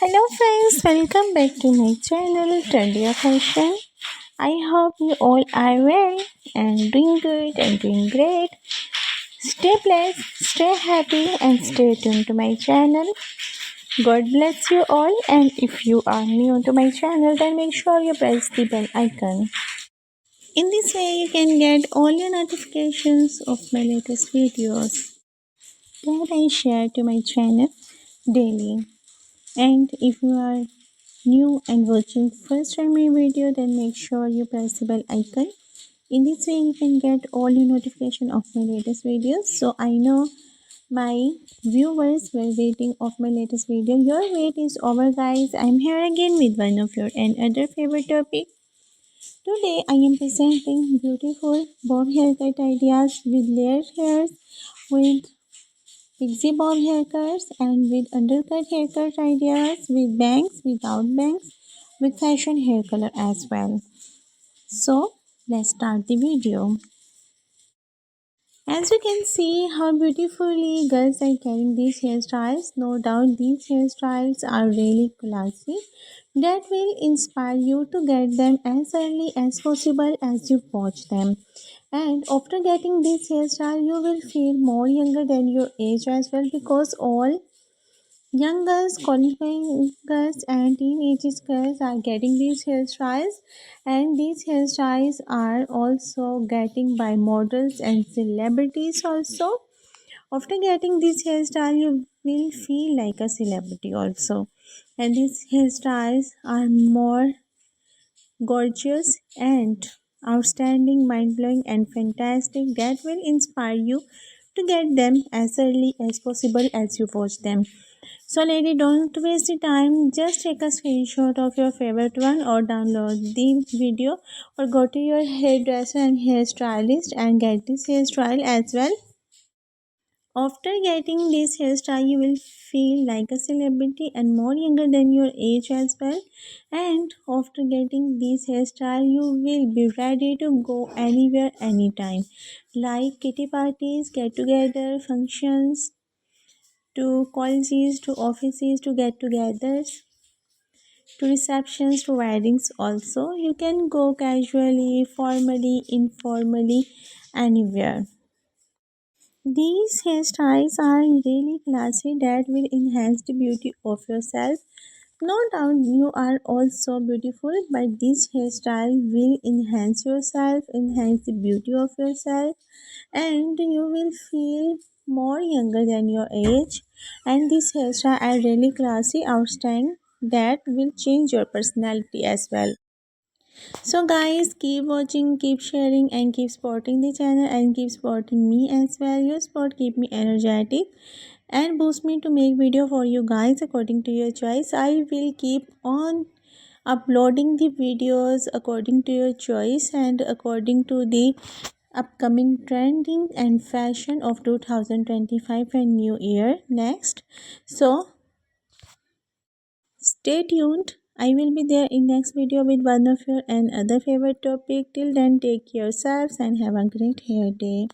Hello friends, welcome back to my channel Trendy Fashion. I hope you all are well and doing good and doing great. Stay blessed, stay happy and stay tuned to my channel. God bless you all, and if you are new to my channel then make sure you press the bell icon. In this way you can get all your notifications of my latest videos that I share to my channel daily. And if you are new and watching first time my video, then make sure you press the bell icon. In this way you can get all your notification of my latest videos. So I know my viewers were waiting of my latest video. Your wait is over, guys. I'm here again with one of your another favorite topic. Today I am presenting beautiful bob haircut ideas with layered hairs, with Pixie bob haircuts, and with undercut haircut ideas, with bangs, without bangs, with fashion hair color as well. So let's start the video. As you can see how beautifully girls are carrying these hairstyles, no doubt these hairstyles are really classy. That will inspire you to get them as early as possible as you watch them. And after getting this hairstyle, you will feel more younger than your age as well, because all young girls, qualifying girls, and teenage girls are getting these hairstyles, and these hairstyles are also getting by models and celebrities also. After getting this hairstyle, you will feel like a celebrity also, and these hairstyles are more gorgeous and outstanding, mind blowing, and fantastic that will inspire you to get them as early as possible as you watch them. So, lady, don't waste the time. Just take a screenshot of your favorite one or download the video or go to your hairdresser and hairstylist and get this hairstyle as well. After getting this hairstyle, you will feel like a celebrity and more younger than your age as well. And after getting this hairstyle, you will be ready to go anywhere, anytime. Like kitty parties, get together, functions, to colleges, to offices, to get togethers, to receptions, to weddings also. You can go casually, formally, informally, anywhere. These hairstyles are really classy that will enhance the beauty of yourself. No doubt you are also beautiful, but this hairstyle will enhance yourself, enhance the beauty of yourself, and you will feel more younger than your age. And this hairstyle are really classy, outstanding, that will change your personality as well. So guys, keep watching, keep sharing, and keep supporting the channel, and keep supporting me as well. Your support keep me energetic and boost me to make video for you guys according to your choice. I will keep on uploading the videos according to your choice and according to the upcoming trending and fashion of 2025 and new year next. So stay tuned. I will be there in next video with one of your and other favorite topic. Till then, take care yourselves and have a great hair day.